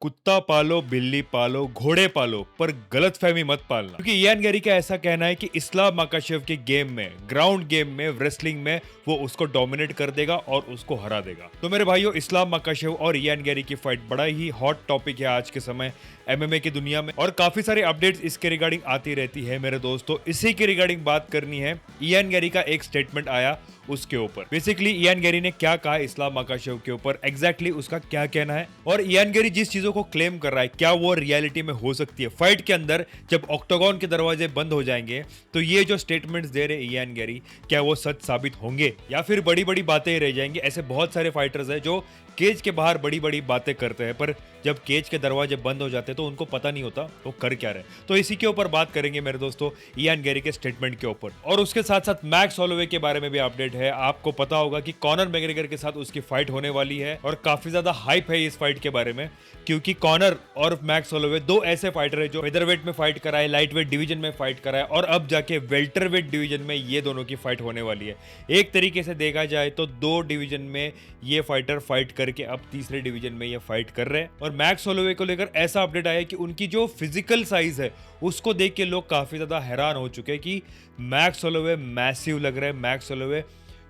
कुत्ता पालो बिल्ली पालो घोड़े पालो पर गलतफहमी मत पालना, क्योंकि इयान गैरी का ऐसा कहना है कि इस्लाम माकाशेव के गेम में, ग्राउंड गेम में, रेसलिंग में वो उसको डोमिनेट कर देगा और उसको हरा देगा। तो मेरे भाइयों, इस्लाम माकाशेव और इयान गैरी की फाइट बड़ा ही हॉट टॉपिक है आज के समय एमएमए की दुनिया में, और काफी सारे अपडेट्स इसके रिगार्डिंग आती रहती है मेरे दोस्तों। इसी के रिगार्डिंग बात करनी है। इयान गैरी का एक स्टेटमेंट आया उसके ऊपर। बेसिकली इयान गैरी ने क्या कहा इस्लाम माकाशेव के ऊपर, एग्जैक्टली उसका क्या कहना है, और इयान गैरी जिस चीजों को क्लेम कर रहा है क्या वो रियलिटी में हो सकती है। फाइट के अंदर जब ऑक्टागन के दरवाजे बंद हो जाएंगे तो ये जो स्टेटमेंट्स दे रहे इयान गैरी, क्या वो सच साबित होंगे या फिर बड़ी बड़ी बातें रह जाएंगी। ऐसे बहुत सारे फाइटर्स हैं जो केज के बाहर बड़ी बड़ी बातें करते हैं, पर जब केज के दरवाजे बंद हो जाते हैं तो उनको पता नहीं होता वो कर क्या रहे। तो इसी के ऊपर बात करेंगे मेरे दोस्तों, इयान गैरी के स्टेटमेंट के ऊपर, और उसके साथ साथ मैक्स होलोवे के बारे में भी अपडेट है। आपको पता होगा कि कॉनर मैग्रेगर के साथ उसकी फाइट होने वाली है और काफी ज्यादा हाइप है इस फाइट के बारे में, क्योंकि कॉनर और मैक्स होलोवे दो ऐसे फाइटर है जो फेदरवेट में फाइट कराए, लाइट वेट डिवीजन में फाइट कराए, और अब जाके वेल्टरवेट डिवीजन में ये दोनों की फाइट होने वाली है। एक तरीके से देखा जाए तो दो डिवीजन में ये फाइटर फाइट करके अब तीसरे डिवीजन में ये फाइट कर रहे हैं। और मैक्स होलोवे को लेकर ऐसा अपडेट आया कि उनकी जो फिजिकल साइज है उसको देख के लोग काफी ज्यादा हैरान हो चुके हैं कि मैक्स होलोवे मैसिव लग रहा है। मैक्स होलोवे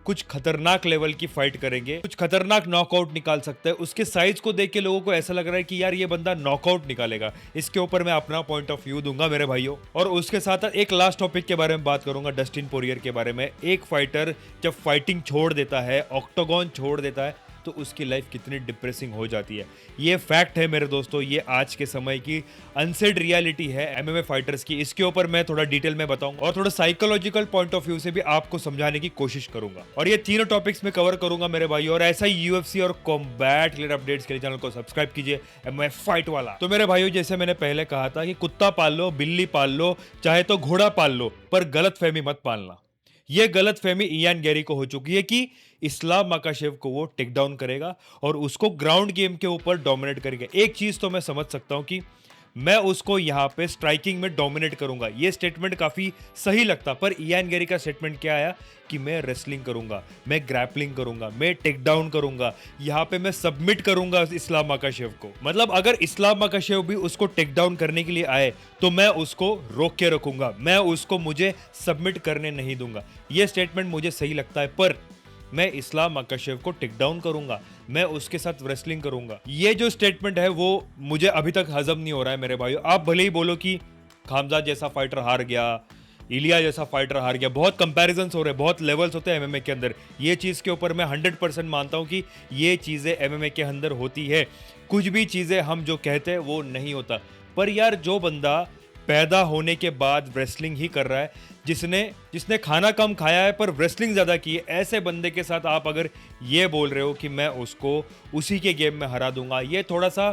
कुछ खतरनाक लेवल की फाइट करेंगे, कुछ खतरनाक नॉकआउट निकाल सकता है। उसके साइज को देख के लोगों को ऐसा लग रहा है कि यार ये बंदा नॉकआउट निकालेगा। इसके ऊपर मैं अपना पॉइंट ऑफ व्यू दूंगा मेरे भाइयों, और उसके साथ एक लास्ट टॉपिक के बारे में बात करूंगा, डस्टिन पोरियर के बारे में। एक फाइटर जब फाइटिंग छोड़ देता है, ऑक्टागन छोड़ देता है, तो उसकी लाइफ कितनी डिप्रेसिंग हो जाती है। ये फैक्ट है मेरे दोस्तों, ये आज के समय की अनसेड रियलिटी है एमएमए फाइटर्स की। इसके ऊपर मैं थोड़ा डिटेल में बताऊंगा और थोड़ा साइकोलॉजिकल पॉइंट ऑफ व्यू से भी आपको समझाने की कोशिश करूंगा, और ये तीनों टॉपिक्स में कवर करूंगा मेरे भाई। और ऐसा ही यूएफसी और कॉम्बैट रिलेटेड अपडेट्स के लिए चैनल को सब्सक्राइब कीजिए, एमएमए फाइट वाला। तो मेरे भाइयों, जैसे मैंने पहले कहा था कि कुत्ता पाल लो, बिल्ली पाल लो, चाहे तो घोड़ा पाल लो, पर गलतफहमी मत पालना। ये गलतफहमी इयान गैरी को हो चुकी है कि इस्लाम माकाशेव को वो टेक डाउन करेगा और उसको ग्राउंड गेम के ऊपर डोमिनेट करेगा। एक चीज तो मैं समझ सकता हूं कि मैं उसको यहां पे स्ट्राइकिंग में डोमिनेट करूंगा, ये स्टेटमेंट काफी सही लगता, पर इयान गैरी का स्टेटमेंट क्या आया कि मैं रेसलिंग करूंगा, मैं ग्रैपलिंग करूंगा, मैं टेक डाउन करूंगा, यहां पे मैं सबमिट करूंगा इस्लाम माकाशेव को। मतलब अगर इस्लाम माकाशेव भी उसको टेक डाउन करने के लिए आए तो मैं उसको रोक के रखूंगा, मैं उसको मुझे सबमिट करने नहीं दूंगा। ये स्टेटमेंट मुझे सही लगता है, पर मैं इस्लाम माकाशेव को टेक डाउन करूंगा, मैं उसके साथ रेसलिंग करूंगा, ये जो स्टेटमेंट है वो मुझे अभी तक हजम नहीं हो रहा है मेरे भाइयों। आप भले ही बोलो कि खामजाद जैसा फाइटर हार गया, इलिया जैसा फाइटर हार गया, बहुत कंपैरिजंस हो रहे हैं, बहुत लेवल्स होते हैं एमएमए के अंदर। ये चीज़ के ऊपर मैं 100% मानता हूं कि ये चीज़ें एमएमए के अंदर होती है। कुछ भी चीज़ें हम जो कहते हैं वो नहीं होता, पर यार जो बंदा पैदा होने के बाद रेसलिंग ही कर रहा है, जिसने खाना कम खाया है पर रेसलिंग ज्यादा की है, ऐसे बंदे के साथ आप अगर ये बोल रहे हो कि मैं उसको उसी के गेम में हरा दूंगा, ये थोड़ा सा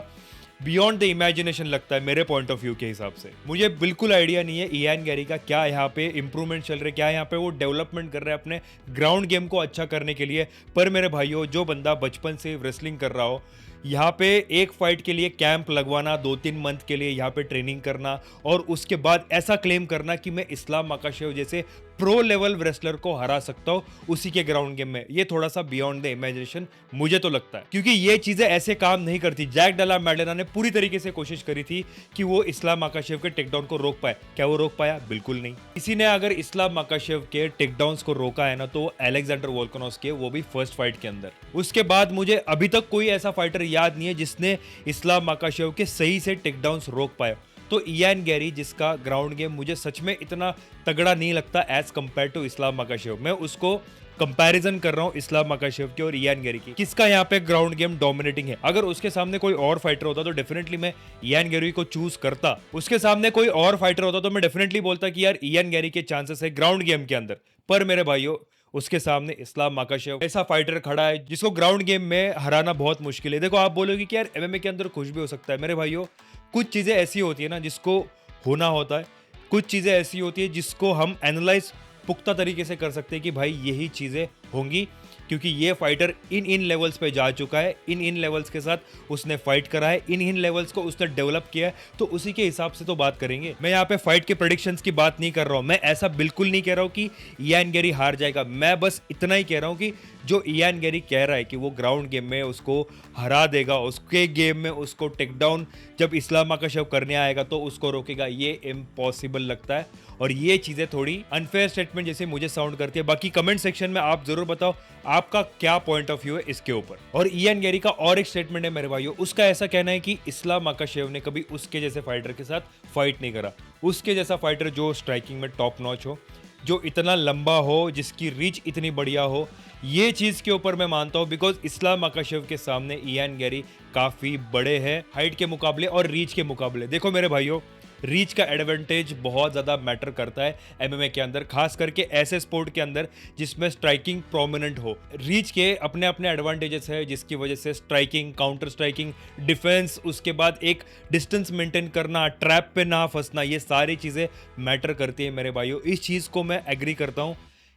बियॉन्ड द इमेजिनेशन लगता है मेरे पॉइंट ऑफ व्यू के हिसाब से। मुझे बिल्कुल आइडिया नहीं है इयान गैरी का क्या यहाँ पे इंप्रूवमेंट चल रहा है, क्या यहाँ पे वो डेवलपमेंट कर रहे हैं अपने ग्राउंड गेम को अच्छा करने के लिए। पर मेरे भाइयों, जो बंदा बचपन से रेसलिंग कर रहा हो, यहाँ पे एक फाइट के लिए कैंप लगवाना, 2-3 मंथ के लिए यहाँ पे ट्रेनिंग करना, और उसके बाद ऐसा क्लेम करना कि मैं इस्लाम माकाशेव जैसे प्रो लेवल रेसलर को हरा सकता हूँ उसी के ग्राउंड गेम में, ये थोड़ा सा बियॉन्ड द इमेजिनेशन मुझे तो लगता है, क्योंकि ये चीजें ऐसे काम नहीं करती। जैक डेला मैडेना ने पूरी तरीके से कोशिश करी थी कि वो इस्लाम माकाशेव के टेकडाउन को रोक पाए, क्या वो रोक पाया? बिल्कुल नहीं। किसी ने अगर इस्लाम माकाशेव के टेकडाउन्स को रोका है ना, तो अलेक्जेंडर वोल्कानोव्स्की के, वो भी फर्स्ट फाइट के अंदर। उसके बाद मुझे अभी तक कोई ऐसा फाइटर याद नहीं है जिसने इस्लाम माकाशेव के सही से टेकडाउन्स रोक पाए। तो इयान गैरी, जिसका ग्राउंड गेम मुझे सच में इतना तगड़ा नहीं लगता as compare to Islam Makhachev, मैं उसको कंपैरिजन कर रहा हूं इस्लाम माकाशेव की और इयान गैरी की, किसका यहाँ पे ग्राउंड गेम डोमिनेटिंग है। अगर उसके सामने कोई और फाइटर होता तो डेफिनेटली मैं इयान गैरी को चूज करता। उसके सामने कोई और फाइटर होता तो मैं डेफिनेटली बोलता कि यार इयान गैरी के चांसेस है ग्राउंड गेम के अंदर। पर मेरे भाइयों, उसके सामने इस्लाम माकाशेव ऐसा फाइटर खड़ा है जिसको ग्राउंड गेम में हराना बहुत मुश्किल है। देखो, आप बोलोगे कि यार एमएमए के अंदर कुछ भी हो सकता है। मेरे भाइयों, कुछ चीजें ऐसी होती है ना जिसको होना होता है, कुछ चीजें ऐसी होती है जिसको हम एनालाइज पुख्ता तरीके से कर सकते हैं कि भाई यही चीजें होंगी, क्योंकि ये फाइटर इन लेवल्स पे जा चुका है, इन लेवल्स के साथ उसने फाइट करा है, इन लेवल्स को उसने डेवलप किया है, तो उसी के हिसाब से तो बात करेंगे। मैं यहाँ पे फाइट के प्रेडिक्शंस की बात नहीं कर रहा हूँ, मैं ऐसा बिल्कुल नहीं कह रहा हूँ कि इयान गैरी हार जाएगा। मैं बस इतना ही कह रहा हूँ कि जो इयान गेरी कह रहा है कि वो ग्राउंड गेम में उसको हरा देगा, उसके गेम में उसको टेक डाउन जब इस्लाम माकाशेव करने आएगा तो उसको रोकेगा, ये इम्पॉसिबल लगता है और ये चीज़ें थोड़ी अनफेयर स्टेटमेंट जैसे मुझे साउंड करती है। बाकी कमेंट सेक्शन में आप जरूर बताओ आपका क्या पॉइंट ऑफ व्यू है इसके ऊपर। और इयान गेरी का और एक स्टेटमेंट है मेरे भाइयों, उसका ऐसा कहना है कि इस्लाम माकाशेव ने कभी उसके जैसे फाइटर के साथ फाइट नहीं करा। उसके जैसा फाइटर जो स्ट्राइकिंग में टॉप नॉच हो, जो इतना लंबा हो, जिसकी रीच इतनी बढ़िया हो, ये चीज के ऊपर मैं मानता हूं बिकॉज इस्लाम माकाशेव के सामने इयान गेरी काफी बड़े हैं हाइट के मुकाबले और रीच के मुकाबले। देखो मेरे भाइयों, रीच का एडवांटेज बहुत ज़्यादा मैटर करता है एमएमए के अंदर, खास करके ऐसे स्पोर्ट के अंदर जिसमें स्ट्राइकिंग प्रोमिनेंट हो। रीच के अपने अपने एडवांटेजेस है जिसकी वजह से स्ट्राइकिंग, काउंटर स्ट्राइकिंग, डिफेंस, उसके बाद एक डिस्टेंस मेंटेन करना, ट्रैप पे ना फंसना, ये सारी चीज़ें मैटर करती है मेरे भाइयों। इस चीज़ को मैं एग्री करता हूँ।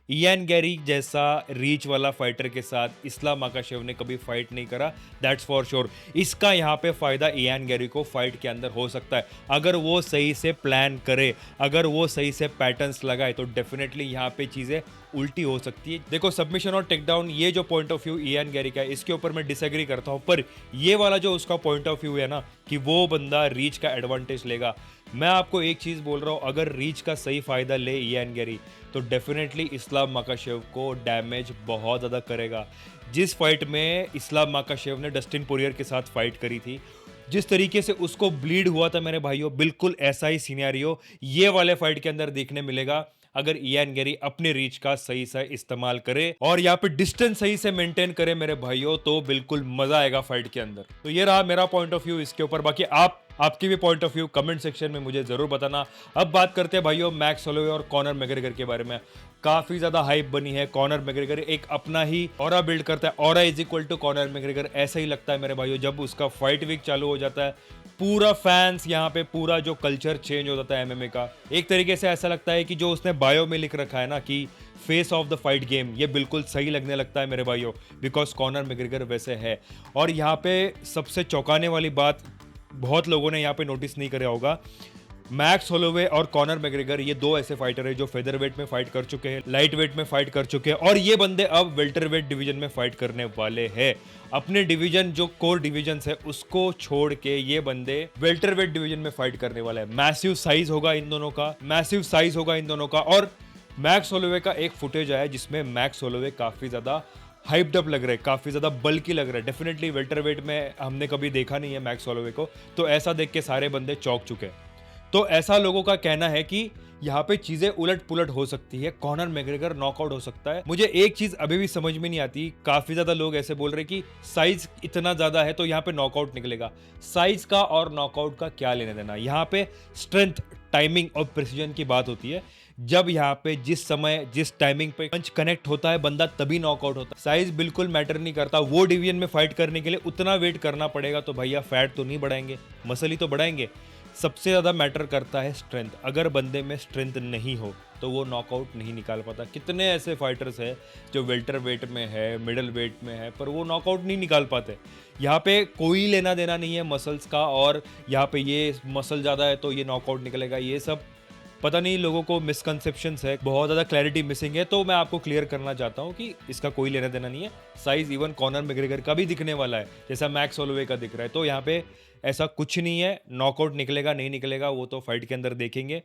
इयान गेरी जैसा रीच वाला फाइटर के साथ इस्लाम माकाशेव ने कभी फाइट नहीं करा, दैट्स फॉर श्योर। इसका यहाँ पे फायदा इयान गेरी को फाइट के अंदर हो सकता है अगर वो सही से प्लान करे, अगर वो सही से पैटर्न्स लगाए तो डेफिनेटली यहाँ पे चीज़ें उल्टी हो सकती है। देखो सबमिशन और टेकडाउन, ये जो पॉइंट ऑफ व्यू इयान गेरी का है इसके ऊपर मैं डिसएग्री करता हूँ, पर ये वाला जो उसका पॉइंट ऑफ व्यू है ना कि वो बंदा रीच का एडवांटेज लेगा, मैं आपको एक चीज़ बोल रहा हूँ, अगर रीच का सही फायदा ले इयान गेरी तो डेफिनेटली इस्लाम माकाशेव को डैमेज बहुत ज़्यादा करेगा। जिस फाइट में इस्लाम माकाशेव ने डस्टिन पोरियर के साथ फाइट करी थी, जिस तरीके से उसको ब्लीड हुआ था मेरे भाइयों, बिल्कुल ऐसा ही सिनेरियो ये वाले फाइट के अंदर देखने मिलेगा अगर इयान गेरी अपने रीच का सही से इस्तेमाल करे और यहाँ पे डिस्टेंस सही से मेंटेन करे मेरे भाइयों, तो बिल्कुल मजा आएगा फाइट के अंदर। तो ये रहा मेरा पॉइंट ऑफ व्यू इसके ऊपर। बाकी आपकी भी point of view comment section में मुझे जरूर बताना। अब बात करते हैं भाइयों मैक्स होलोवे और कॉनर मैग्रेगर के बारे में। काफी ज्यादा हाइप बनी है। कॉनर मैग्रेगर एक अपना ही ऑरा बिल्ड करता है, aura is equal to Conor McGregor, ऐसा ही लगता है मेरे भाइयों। जब उसका फाइट वीक चालू हो जाता है, पूरा फैंस यहाँ पे, पूरा जो कल्चर चेंज हो जाता है एमएमए का। एक तरीके से ऐसा लगता है कि जो उसने बायो में लिख रखा है ना कि face of the fight game, ये बिल्कुल सही लगने लगता है मेरे भाइयों, बिकॉज कॉनर मैग्रेगर वैसे है। और यहाँ पे सबसे चौंकाने वाली बात, बहुत लोगों ने यहाँ पे नोटिस नहीं करा होगा, मैक्स होलोवे और कॉनर मैग्रेगर ये दो ऐसे फाइटर है जो फेदर वेट में फाइट कर चुके हैं, लाइट वेट में फाइट कर चुके हैं और ये बंदे अब वेल्टर वेट डिवीजन में फाइट करने वाले हैं। अपने डिवीजन जो कोर डिवीजन है उसको छोड़ के ये बंदे वेल्टर वेट डिवीजन में फाइट करने वाले हैं। मैसिव साइज होगा इन दोनों का, मैसिव साइज होगा इन दोनों का। और मैक्स होलोवे का एक फुटेज आया जिसमें मैक्स होलोवे काफी ज्यादा हाइप्ड अप लग रहा है, काफी ज्यादा बल्कि लग रहा है। डेफिनेटली वेल्टर वेट में हमने कभी देखा नहीं है मैक्स होलोवे को, तो ऐसा देख के सारे बंदे चौंक चुके हैं। तो ऐसा लोगों का कहना है कि यहाँ पे चीजें उलट पुलट हो सकती है, कॉनर मैग्रेगर नॉकआउट हो सकता है। मुझे एक चीज अभी भी समझ में नहीं आती, काफी ज्यादा लोग ऐसे बोल रहे कि साइज इतना ज्यादा है तो यहाँ पे नॉकआउट निकलेगा। साइज का और नॉकआउट का क्या लेने देना, यहाँ पे स्ट्रेंथ, टाइमिंग और प्रिसीजन की बात होती है। जब यहाँ पे जिस समय जिस टाइमिंग पे पंच कनेक्ट होता है बंदा तभी नॉकआउट होता है। साइज बिल्कुल मैटर नहीं करता। वो डिवीजन में फाइट करने के लिए उतना वेट करना पड़ेगा, तो भैया फैट तो नहीं बढ़ाएंगे, मसल ही तो बढ़ाएंगे। सबसे ज़्यादा मैटर करता है स्ट्रेंथ। अगर बंदे में स्ट्रेंथ नहीं हो तो वो नॉकआउट नहीं निकाल पाता। कितने ऐसे फाइटर्स हैं जो वेल्टर वेट में है, मिडल वेट में है, पर वो नॉकआउट नहीं निकाल पाते। यहाँ पे कोई लेना देना नहीं है मसल्स का, और यहाँ पे ये मसल ज़्यादा है तो ये नॉकआउट निकलेगा, ये सब पता नहीं लोगों को मिसकंसेप्शंस है, बहुत ज़्यादा क्लैरिटी मिसिंग है। तो मैं आपको क्लियर करना चाहता हूँ कि इसका कोई लेना देना नहीं है। साइज इवन कॉनर मैग्रेगर का भी दिखने वाला है जैसा मैक्स होलोवे का दिख रहा है, तो यहाँ पे ऐसा कुछ नहीं है। नॉकआउट निकलेगा नहीं निकलेगा वो तो फाइट के अंदर देखेंगे,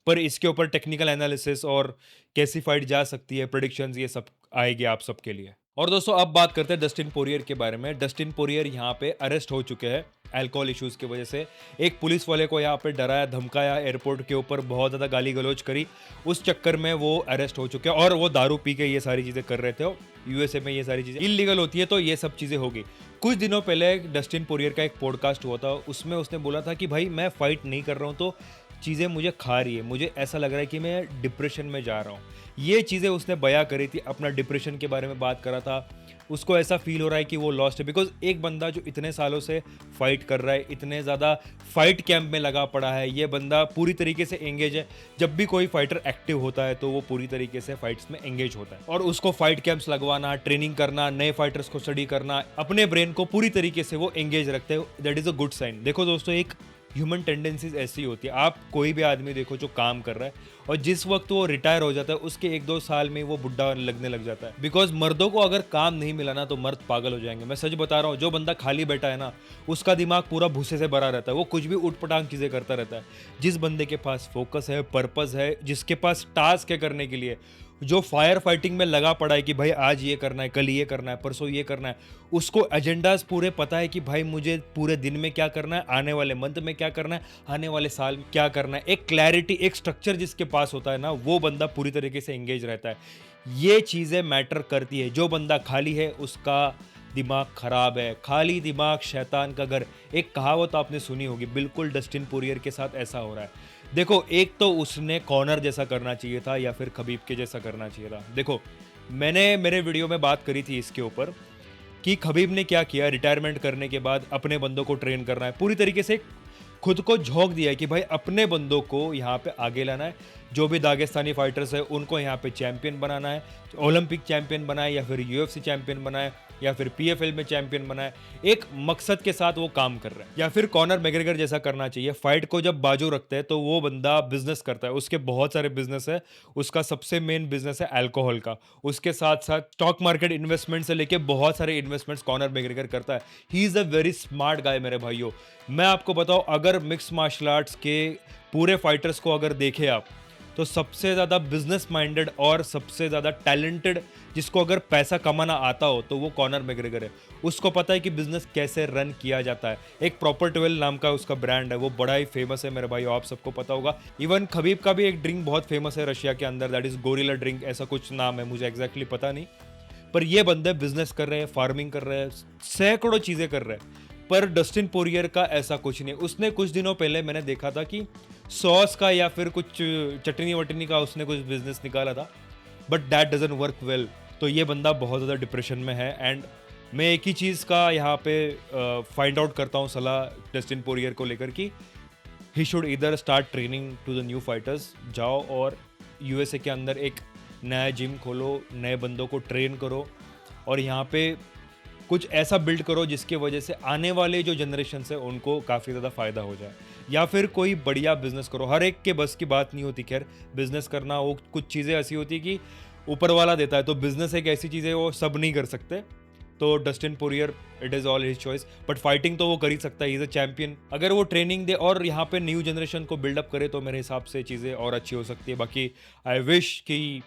पर इसके ऊपर टेक्निकल एनालिसिस और कैसी फाइट जा सकती है, प्रेडिक्शंस, ये सब आएगी आप सबके लिए। और दोस्तों अब बात करते हैं डस्टिन पोरियर के बारे में। डस्टिन पोरियर यहाँ पे अरेस्ट हो चुके हैं अल्कोहल इश्यूज की वजह से। एक पुलिस वाले को यहाँ पे डराया धमकाया, एयरपोर्ट के ऊपर बहुत ज़्यादा गाली गलौज करी, उस चक्कर में वो अरेस्ट हो चुके हैं। और वो दारू पी के ये सारी चीज़ें कर रहे थे। यूएसए में ये सारी चीज़ें इलीगल होती है, तो ये सब चीज़ें होगी। कुछ दिनों पहले डस्टिन पोरियर का एक पॉडकास्ट हुआ था, उसमें उसने बोला था कि भाई मैं फाइट नहीं कर रहा हूँ तो चीज़ें मुझे खा रही है, मुझे ऐसा लग रहा है कि मैं डिप्रेशन में जा रहा हूँ। ये चीज़ें उसने बयां करी थी, अपना डिप्रेशन के बारे में बात करा था। उसको ऐसा फील हो रहा है कि वो लॉस्ट है, बिकॉज एक बंदा जो इतने सालों से फाइट कर रहा है, इतने ज़्यादा फाइट कैंप में लगा पड़ा है, ये बंदा पूरी तरीके से एंगेज है। जब भी कोई फाइटर एक्टिव होता है तो वो पूरी तरीके से फाइट्स में एंगेज होता है, और उसको फाइट कैंप्स लगवाना, ट्रेनिंग करना, नए फाइटर्स को स्टडी करना, अपने ब्रेन को पूरी तरीके से वो एंगेज रखते हैं, that is a good sign. देखो दोस्तों, एक ह्यूमन टेंडेंसीज ऐसी होती है। आप कोई भी आदमी देखो जो काम कर रहा है और जिस वक्त वो रिटायर हो जाता है उसके 1-2 साल में वो बुढ़ा लगने लग जाता है। बिकॉज मर्दों को अगर काम नहीं मिला ना तो मर्द पागल हो जाएंगे। मैं सच बता रहा हूँ, जो बंदा खाली बैठा है ना उसका दिमाग पूरा भूसे से भरा रहता है, वो कुछ भी उठपटांग चीजें करता रहता है। जिस बंदे के पास फोकस है, पर्पस है, जिसके पास टास्क है करने के लिए, जो फायर फाइटिंग में लगा पड़ा है कि भाई आज ये करना है, कल ये करना है, परसों ये करना है, उसको एजेंडाज पूरे पता है कि भाई मुझे पूरे दिन में क्या करना है, आने वाले मंथ में क्या करना है, आने वाले साल में क्या करना है, एक क्लैरिटी, एक स्ट्रक्चर जिसके पास होता है ना, वो बंदा पूरी तरीके से एंगेज रहता है। ये चीज़ें मैटर करती है। जो बंदा खाली है उसका दिमाग खराब है। खाली दिमाग शैतान का घर, एक कहावत आपने सुनी होगी, बिल्कुल डस्टिन पोरियर के साथ ऐसा हो रहा है। देखो, एक तो उसने कॉनर जैसा करना चाहिए था या फिर खबीब के जैसा करना चाहिए था। देखो, मैंने मेरे वीडियो में बात करी थी इसके ऊपर कि खबीब ने क्या किया, रिटायरमेंट करने के बाद अपने बंदों को ट्रेन करना है, पूरी तरीके से खुद को झोंक दिया है कि भाई अपने बंदों को यहाँ पे आगे लाना है। जो भी दागिस्तानी फाइटर्स है उनको यहाँ पे चैंपियन बनाना है, ओलंपिक चैंपियन बनाए या फिर यूएफसी चैंपियन बनाए या फिर पीएफएल में चैंपियन बनाए। एक मकसद के साथ वो काम कर रहे हैं। या फिर कॉनर मैग्रेगर जैसा करना चाहिए। फाइट को जब बाजू रखते हैं तो वो बंदा बिजनेस करता है, उसके बहुत सारे बिजनेस है। उसका सबसे मेन बिजनेस है अल्कोहल का। उसके साथ साथ स्टॉक मार्केट इन्वेस्टमेंट से लेके बहुत सारे इन्वेस्टमेंट्स कॉनर मैग्रेगर करता है। He is a very smart guy मेरे भाइयों। मैं आपको बताऊं, अगर मिक्स मार्शल आर्ट्स के पूरे फाइटर्स को अगर देखें आप, तो सबसे ज़्यादा बिजनेस माइंडेड और सबसे ज़्यादा टैलेंटेड, जिसको अगर पैसा कमाना आता हो तो वो कॉनर मैग्रेगर है। उसको पता है कि बिजनेस कैसे रन किया जाता है। एक प्रॉपर 12 नाम का उसका ब्रांड है, वो बड़ा ही फेमस है मेरे भाई, आप सबको पता होगा। इवन खबीब का भी एक ड्रिंक बहुत फेमस है रशिया के अंदर, दैट इज गोरिल्ला ड्रिंक, ऐसा कुछ नाम है, मुझे एग्जैक्टली पता नहीं। पर ये बंदे बिजनेस कर रहे हैं, फार्मिंग कर रहे हैं, सैकड़ों चीज़ें कर रहे हैं। पर डस्टिन पोरियर का ऐसा कुछ नहीं। उसने कुछ दिनों पहले मैंने देखा था कि सॉस का या फिर कुछ चटनी वटनी का उसने कुछ बिजनेस निकाला था, but that doesn't work well. तो ये बंदा बहुत ज़्यादा डिप्रेशन में है। एंड मैं एक ही चीज़ का यहाँ पे फाइंड आउट करता हूँ सलाह डस्टिन पोरियर को लेकर कि he should either start training to the new fighters. जाओ और यूएसए के अंदर एक नया जिम खोलो, नए बंदों को ट्रेन करो और यहाँ पे कुछ ऐसा बिल्ड करो जिसकी वजह से आने वाले जो जनरेशन है उनको काफ़ी ज़्यादा फ़ायदा हो जाए। या फिर कोई बढ़िया बिजनेस करो। हर एक के बस की बात नहीं होती, खैर बिजनेस करना, वो कुछ चीज़ें ऐसी होती है कि ऊपर वाला देता है, तो बिजनेस एक ऐसी चीज़ है वो सब नहीं कर सकते। तो Dustin Poirier, it is all his choice, but fighting तो वो कर ही सकता है, इज़ अ चैंपियन। अगर वो ट्रेनिंग दे और यहाँ पे न्यू जनरेशन को बिल्डअप करे तो मेरे हिसाब से चीज़ें और अच्छी हो सकती है। बाकी आई विश कि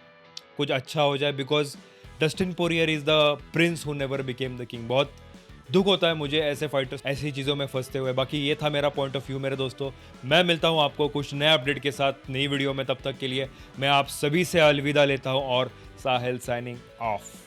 कुछ अच्छा हो जाए, because Dustin Poirier is the Prince who never became the king. बहुत दुख होता है मुझे ऐसे फाइटर्स ऐसी चीज़ों में फंसते हुए। बाकी ये था मेरा पॉइंट ऑफ व्यू मेरे दोस्तों। मैं मिलता हूँ आपको कुछ नए अपडेट के साथ नई वीडियो में। तब तक के लिए मैं आप सभी से अलविदा लेता हूँ और साहिल साइनिंग ऑफ।